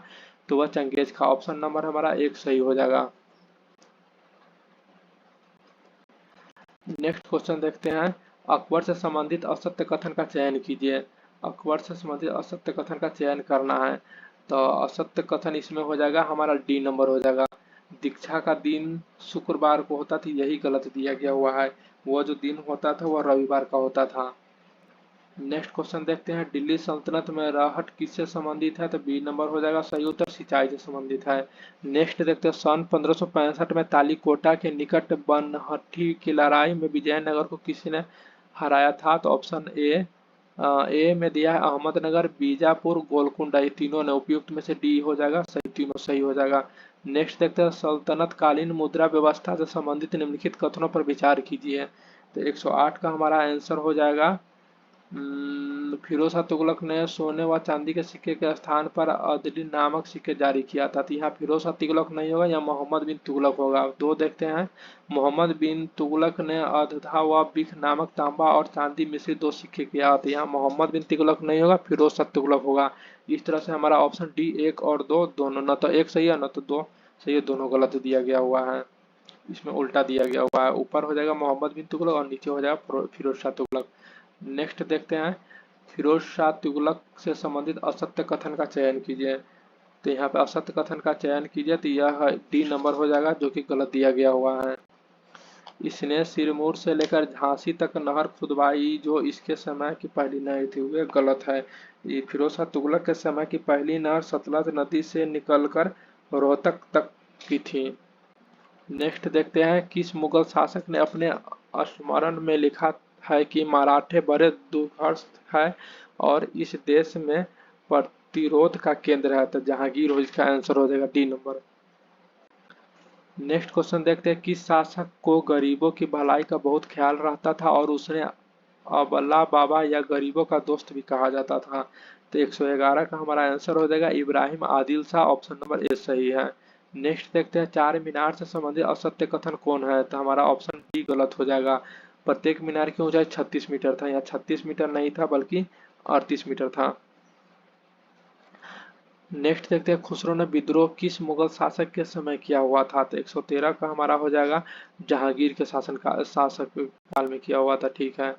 तो वह चंगेज खा। ऑप्शन नंबर हमारा 1 सही हो जाएगा। नेक्स्ट क्वेश्चन देखते हैं, अकबर से संबंधित असत्य कथन का चयन कीजिए। अकबर से संबंधित असत्य कथन का चयन करना है, तो असत्य कथन इसमें हो जाएगा हमारा डी नंबर हो जाएगा। दीक्षा का दिन शुक्रवार को होता था, यही गलत दिया गया हुआ है। वह जो दिन होता था वह रविवार का होता था। नेक्स्ट क्वेश्चन देखते हैं, दिल्ली सल्तनत में राहट किससे संबंधित है। तो बी नंबर हो जाएगा सही उत्तर, सिंचाई से संबंधित है। नेक्स्ट देखते हैं, सन 1565 में तालीकोटा के निकट बनहट्टी की लड़ाई में विजयनगर को किसने हराया था। तो ऑप्शन ए में दिया है अहमदनगर, बीजापुर, गोलकुंडा, ये तीनों ने। उपयुक्त में से डी हो जाएगा सही, तीनों सही हो जाएगा। नेक्स्ट देखते हैं, सल्तनत कालीन मुद्रा व्यवस्था से संबंधित निम्नलिखित कथनों पर विचार कीजिए। तो 108 का हमारा आंसर हो जाएगा फिरोज शाह तुगलक ने सोने व चांदी के सिक्के के स्थान पर अदली नामक सिक्के जारी किया था। तो यहाँ फिरोज शाह तुगलक नहीं होगा, या मोहम्मद बिन तुगलक होगा। दो देखते हैं, मोहम्मद बिन तुगलक ने अधधा व बिख नामक तांबा और चांदी मिश्रित 2 सिक्के किया था। यहाँ मोहम्मद बिन तुगलक नहीं होगा, फिरोज शाह तुगलक होगा। इस तरह से हमारा ऑप्शन डी 1 और 2 दोनों, न तो 1 सही है न तो 2 सही है, दोनों गलत दिया गया हुआ है। इसमें उल्टा दिया गया हुआ है, ऊपर हो जाएगा मोहम्मद बिन तुगलक और नीचे हो जाएगा फिरोज शाह तुगलक। नेक्स्ट देखते हैं, फिरोज शाह तुगलक से संबंधित असत्य कथन का चयन कीजिए। तो यहाँ पे असत्य कथन का चयन कीजिए, तो यह डी नंबर हो जाएगा जो कि गलत दिया गया हुआ है। इसने सिरमौर से लेकर झांसी तक नहर खुदवाई जो इसके समय की पहली नहर थी, वह गलत है। ये फिरोज शाह तुगलक के समय की पहली नहर सतलज नदी से निकलकर रोहतक तक की थी। नेक्स्ट देखते हैं, किस मुगल शासक ने अपने स्मरण में लिखा है कि मराठे बड़े दुर्धर्ष है और इस देश में प्रतिरोध का केंद्र है। तो जहांगीर हो, इसका आंसर हो जाएगा डी नंबर। नेक्स्ट क्वेश्चन देखते हैं, किस शासक को गरीबों की भलाई का बहुत ख्याल रहता था और उसने अबला बाबा या गरीबों का दोस्त भी कहा जाता था। तो 111 का हमारा आंसर हो जाएगा Ibrahim Adil Shah, option number A सही है। नेक्स्ट देखते हैं, चार मीनार से संबंधित असत्य कथन कौन है। तो हमारा ऑप्शन डी गलत हो जाएगा। प्रत्येक मीनार की ऊंचाई 36 मीटर था, यहाँ 36 मीटर नहीं था बल्कि 38 मीटर था। नेक्स्ट देखते हैं, खुसरो ने विद्रोह किस मुगल शासक के समय किया हुआ था। तो 113 का हमारा हो जाएगा जहांगीर के शासक काल में किया हुआ था, ठीक है।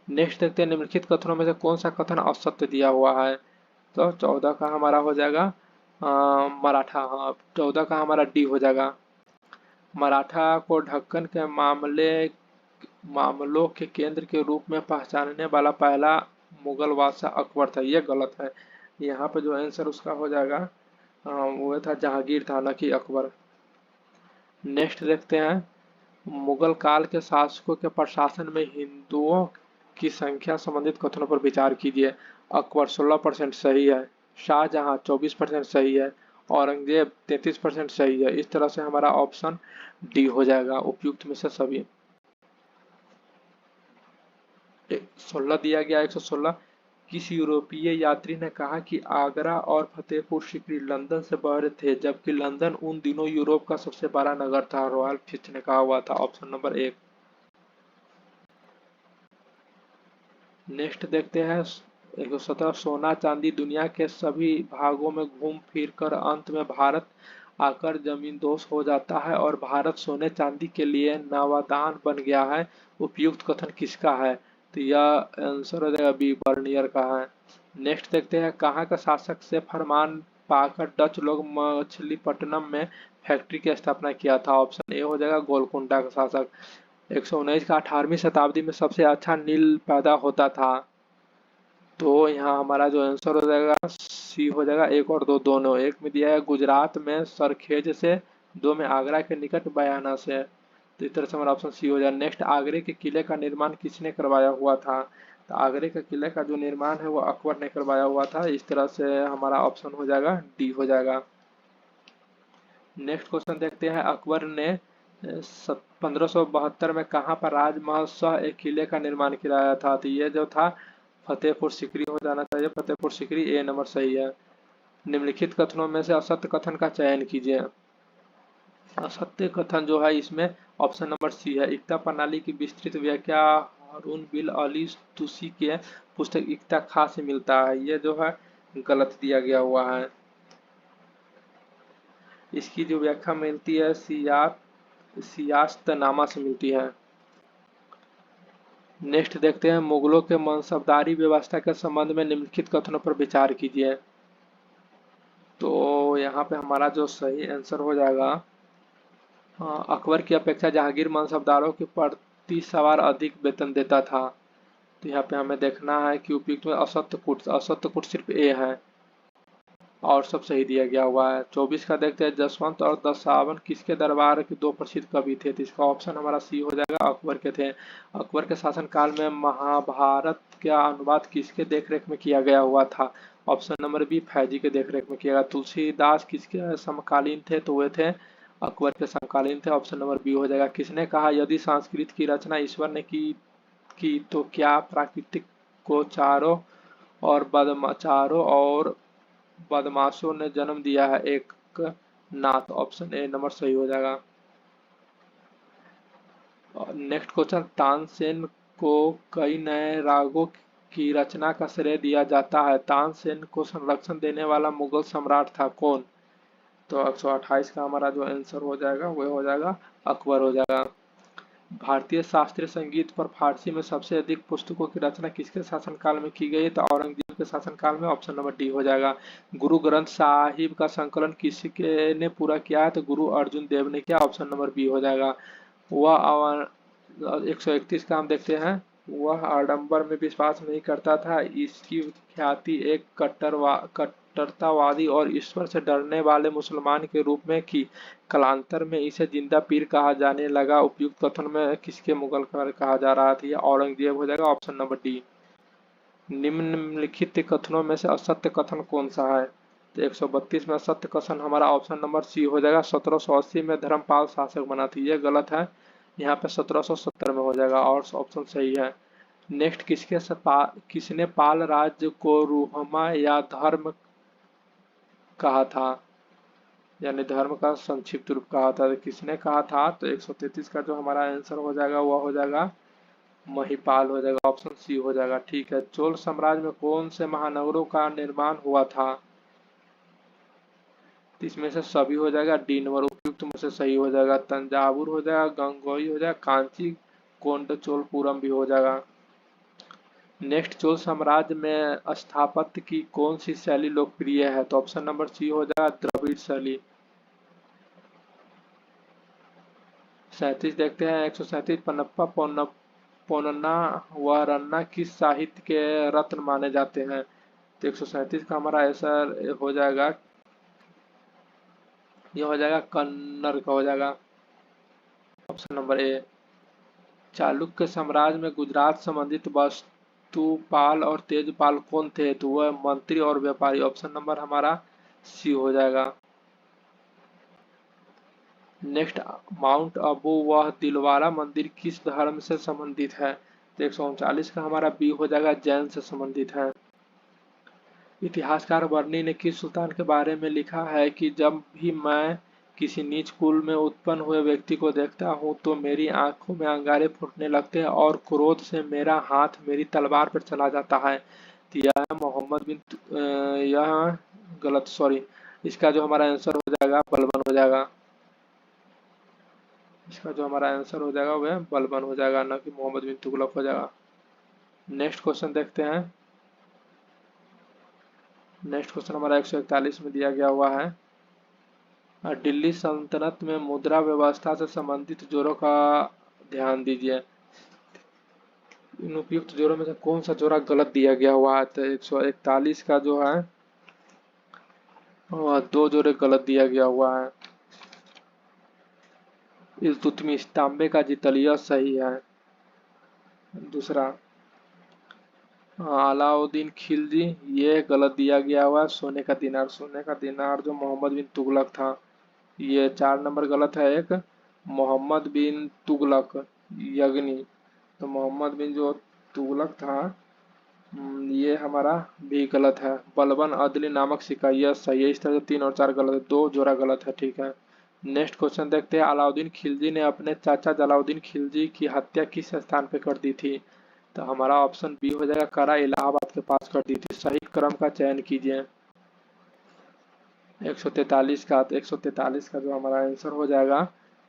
नेक्स्ट देखते हैं, निम्नलिखित कथनों में से कौन सा कथन असत्य दिया हुआ है। तो 14 का हमारा हो जाएगा मराठा, हाँ 14 का हमारा डी हो जाएगा। मराठा को ढक्कन के मामलों के केंद्र के रूप में पहचानने वाला पहला मुगल बादशाह अकबर था, यह गलत है। यहाँ पे जो आंसर उसका हो जाएगा वो था जहांगीर था, न कि अकबर। नेक्स्ट देखते हैं, मुगल काल के शासकों के प्रशासन में हिंदुओं की संख्या संबंधित कथनों पर विचार कीजिए। अकबर 16% सही है, शाहजहां 24% सही है, औरंगजेब 33% सही है। इस तरह से हमारा ऑप्शन डी हो जाएगा, उपयुक्त में से सभी। 16 दिया गया, 116। किस यूरोपीय यात्री ने कहा कि आगरा और फतेहपुर सिकरी लंदन से बड़े थे जबकि लंदन उन दिनों यूरोप का सबसे बड़ा नगर था। रॉयल फिच ने कहा हुआ था, ऑप्शन नंबर 1। नेक्स्ट देखते हैं, 117। सोना चांदी दुनिया के सभी भागों में घूम फिर कर अंत में भारत आकर जमींदोज हो जाता है और भारत सोने चांदी के लिए नावादान बन गया है। उपयुक्त कथन किसका है। तो यह आंसर हो जाएगा बी, बर्नियर का है। नेक्स्ट देखते हैं, कहाँ का शासक से फरमान पाकर डच लोग मछलीपट्टनम में फैक्ट्री की स्थापना किया था। ऑप्शन ए हो जाएगा गोलकुंडा का शासक। 119 का 18वीं शताब्दी में सबसे अच्छा नील पैदा होता था। तो यहाँ हमारा जो आंसर हो जाएगा सी हो जाएगा, 1 और 2 दोनों। 1 में दिया है गुजरात में सरखेज से, 2 में आगरा के निकट बयाना से। तो इस तरह से हमारा ऑप्शन सी हो जाएगा। नेक्स्ट, आगरे के किले का निर्माण किसने करवाया हुआ था। तो आगरे के किले का जो निर्माण है वो अकबर ने करवाया हुआ था। इस तरह से हमारा ऑप्शन हो जाएगा डी हो जाएगा। नेक्स्ट क्वेश्चन देखते हैं, अकबर ने 1572 में कहाँ पर राजमहल सह एक किले का निर्माण किया था? तो ये जो था फतेहपुर सीकरी हो जाना चाहिए, फतेहपुर सीकरी, ए नंबर सही है। निम्नलिखित कथनों में से असत्य कथन का चयन कीजिए। असत्य कथन जो है इसमें ऑप्शन नंबर सी है। एकता प्रणाली की विस्तृत व्याख्या हारून बिल अली तुसी के पुस्तक एकता खां से मिलता है, ये जो है गलत दिया गया हुआ है। इसकी जो व्याख्या मिलती है सियासतनामा से मिलती है। नेक्स्ट देखते हैं, मुगलों के मनसबदारी व्यवस्था के संबंध में निम्नलिखित कथनों पर विचार कीजिए। तो यहाँ पे हमारा जो सही आंसर हो जाएगा, अकबर की अपेक्षा जहांगीर मनसबदारों के प्रति सवार अधिक वेतन देता था। तो यहाँ पे हमें देखना है कि उपयुक्त में असत्य कुट सिर्फ ए है और सब सही दिया गया हुआ है। 24 का देखते हैं, जसवंत और दशावन किसके दरबार के दो प्रसिद्ध कवि थे? तो इसका ऑप्शन हमारा सी हो जाएगा, अकबर के थे। अकबर के शासनकाल में महाभारत का अनुवाद किसके देखरेख में किया गया हुआ था? ऑप्शन नंबर बी, फैजी के देखरेख में किया गया। तुलसीदास किसके समकालीन थे? तो वे थे अकबर के समकालीन थे, ऑप्शन नंबर बी हो जाएगा। किसने कहा, यदि संस्कृत की रचना ईश्वर ने की तो क्या प्राकृतिक को चारों और बदमाशों ने जन्म दिया है एक नाथ? ऑप्शन ए नंबर सही हो जाएगा। नेक्स्ट क्वेश्चन, तानसेन को कई नए रागों की रचना का श्रेय दिया जाता है। तानसेन को संरक्षण देने वाला मुगल सम्राट था कौन? तो 128 का हमारा जो आंसर हो जाएगा वह हो जाएगा अकबर हो जाएगा। भारतीय शास्त्रीय संगीत पर फारसी में सबसे अधिक पुस्तकों की रचना किसके शासनकाल में की गई? तो औरंगजेब के शासनकाल में, ऑप्शन नंबर डी हो जाएगा। गुरु ग्रंथ साहिब का संकलन किसके ने पूरा किया है? तो गुरु अर्जुन देव ने किया, ऑप्शन नंबर बी हो जाएगा। वह 131 का हम देखते हैं, वह आडंबर में विश्वास नहीं करता था। इसकी ख्याति एक कट्टरतावादी और ईश्वर से डरने वाले मुसलमान के रूप में की। कालांतर में इसे जिंदा पीर कहा जाने लगा। उपयुक्त कथन में किसके मुगल कहा जा रहा था? यह औरंगजेब हो जाएगा, ऑप्शन नंबर डी। निम्नलिखित कथनों में से असत्य कथन कौन सा है? तो 132 में असत्य कथन हमारा ऑप्शन नंबर सी हो जाएगा। 1780 में धर्मपाल शासक बना था, ये गलत है। यहाँ पे 1770 में हो जाएगा और ऑप्शन सही है। नेक्स्ट, किसने पाल राज्य को रुहमा या धर्म कहा था, यानी धर्म का संक्षिप्त रूप कहा था? तो किसने कहा था? तो 133 का जो हमारा आंसर हो जाएगा वह हो जाएगा महिपाल हो जाएगा, ऑप्शन सी हो जाएगा। ठीक है, चोल साम्राज्य में कौन से महानगरों का निर्माण हुआ था? तो इसमें से सभी हो जाएगा, डी नंबर उपयुक्त में से सही हो जाएगा। तंजावुर हो जाएगा, गंगोई हो जाएगा, कांची कोंडचोलपुरम भी हो जाएगा। नेक्स्ट, चोल साम्राज्य में स्थापत्य की कौन सी शैली लोकप्रिय है? तो ऑप्शन नंबर सी हो जाएगा, द्रविड़ शैली। 37 देखते हैं, 137, पन्नप्पा पोन्ना व रन्ना किस साहित्य के रत्न माने जाते हैं? तो 137 का हमारा आंसर हो जाएगा, ये हो जाएगा कन्नड़ का हो जाएगा, ऑप्शन नंबर ए। चालुक्य साम्राज्य में गुजरात संबंधित वस्तुपाल और तेजपाल कौन थे? तो वह मंत्री और व्यापारी, ऑप्शन नंबर हमारा सी हो जाएगा। नेक्स्ट, माउंट अबू वह दिलवारा मंदिर किस धर्म से संबंधित है? तो 139 का हमारा बी हो जाएगा, जैन से संबंधित है। इतिहासकार बर्नी ने किस सुल्तान के बारे में लिखा है कि जब भी मैं किसी नीच कुल में उत्पन्न हुए व्यक्ति को देखता हूँ तो मेरी आंखों में अंगारे फूटने लगते हैं और क्रोध से मेरा हाथ मेरी तलवार पर चला जाता है? तो यह मोहम्मद बिन यह गलत, सॉरी, इसका जो हमारा आंसर हो जाएगा बलबन हो जाएगा। इसका जो हमारा आंसर हो जाएगा वह बलबन हो जाएगा, ना कि मोहम्मद बिन तुगलक हो जाएगा। नेक्स्ट क्वेश्चन देखते हैं। नेक्स्ट क्वेश्चन हमारा 141 में दिया गया हुआ है, दिल्ली सल्तनत में मुद्रा व्यवस्था से संबंधित जोड़ों का ध्यान दीजिए। इन उपयुक्त जोड़ों में से कौन सा जोड़ा गलत दिया गया हुआ है? तो 141 का जो है वह दो जोड़े गलत दिया गया हुआ है। इल्तुतमिश तांबे का जितलिया सही है। दूसरा, अलाउद्दीन खिलजी, ये गलत दिया गया हुआ है। सोने का दिनार जो मोहम्मद बिन तुगलक था, ये 4 नंबर गलत है। एक मोहम्मद बिन तुगलक यगनी, तो मोहम्मद बिन जो तुगलक था, ये हमारा भी गलत है। बलबन अदली नामक सिक्का, यह सही है। इस तरह से 3 और 4 गलत है, 2 जोड़ा गलत है। ठीक है, नेक्स्ट क्वेश्चन देखते हैं। अलाउद्दीन खिलजी ने अपने चाचा जलाउद्दीन खिलजी की हत्या किस स्थान पे कर दी थी? तो हमारा ऑप्शन बी हो जाएगा, करा इलाहाबाद के पास कर दी थी। सही क्रम का चयन कीजिए। 143 का, तो 143 का जो हमारा आंसर हो जाएगा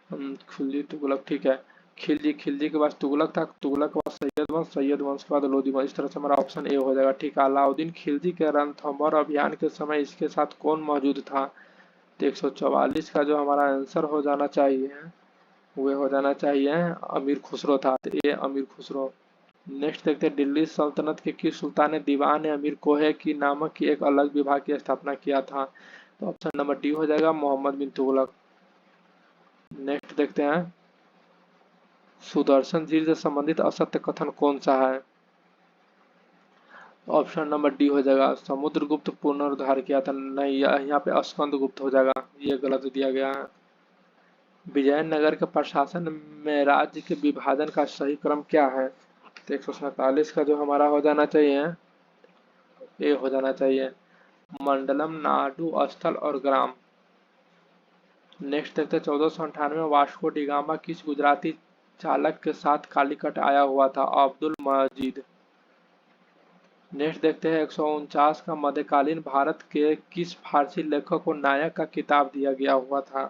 खिलजी तुगलक। ठीक है, खिलजी, खिलजी के बाद तुगलक था, तुगलक के बाद सैयद वंश, सैयद वंश के बाद लोधी वंश। इस तरह से हमारा ऑप्शन ए हो जाएगा। ठीक है, अलाउद्दीन खिलजी के रणथंभौर अभियान के समय इसके साथ कौन मौजूद था? तो 144 का जो हमारा आंसर हो जाना चाहिए, वे हो जाना चाहिए अमीर खुसरो था। तो ये अमीर खुसरो। नेक्स्ट देखते हैं, दिल्ली सल्तनत के किस सुल्तान ने दीवान अमीर कोहे की नामक की एक अलग विभाग की स्थापना किया था? तो ऑप्शन नंबर डी हो जाएगा, मोहम्मद बिन तुगलक। नेक्स्ट देखते हैं, सुदर्शन झील से संबंधित असत्य कथन कौन सा है? ऑप्शन नंबर डी हो जाएगा, समुद्रगुप्त पुनरुद्धार किया था। नहीं, यहाँ पे स्कंदगुप्त हो जाएगा, ये गलत दिया गया है। विजयनगर के प्रशासन में राज्य के विभाजन का सही क्रम क्या है? तो 147 का जो हमारा हो जाना चाहिए, ये हो जाना चाहिए मंडलम, नाडु, स्थल और ग्राम। नेक्स्ट देखते हैं, 1498 में वास्को डिगामा किस गुजराती चालक के साथ कालीकट आया हुआ था? अब्दुल मजीद। नेक्स्ट देखते हैं, 149 का मध्यकालीन भारत के किस फारसी लेखक को नायक का किताब दिया गया हुआ था?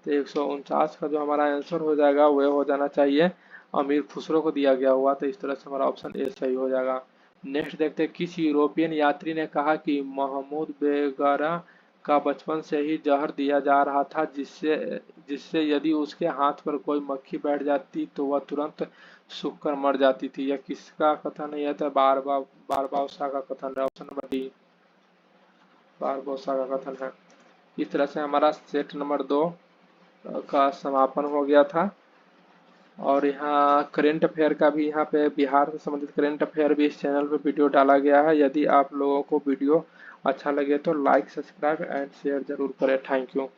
तो 149 का जो हमारा आंसर हो जाएगा, वह हो जाना चाहिए अमीर खुसरो को दिया गया हुआ। तो इस तरह से हमारा ऑप्शन ए सही हो जाएगा। नेक्स्ट देखते हैं, किस यूरोपियन यात्री ने कहा कि महमूद बेगरा का बचपन से ही जहर दिया जा रहा था, जिससे जिससे यदि उसके हाथ पर कोई मक्खी बैठ जाती तो वह तुरंत सूख कर मर जाती थी? यह किसका कथन है? यह तो बारबाउसा का कथन है। ऑप्शन नंबर डी, बारबोसा का कथन है। इस तरह से हमारा सेट नंबर 2 का समापन हो गया था। और यहाँ करेंट अफेयर का भी, यहाँ पे बिहार से संबंधित करेंट अफेयर भी इस चैनल पे वीडियो डाला गया है। यदि आप लोगों को वीडियो अच्छा लगे तो लाइक, सब्सक्राइब एंड शेयर जरूर करें। Thank you.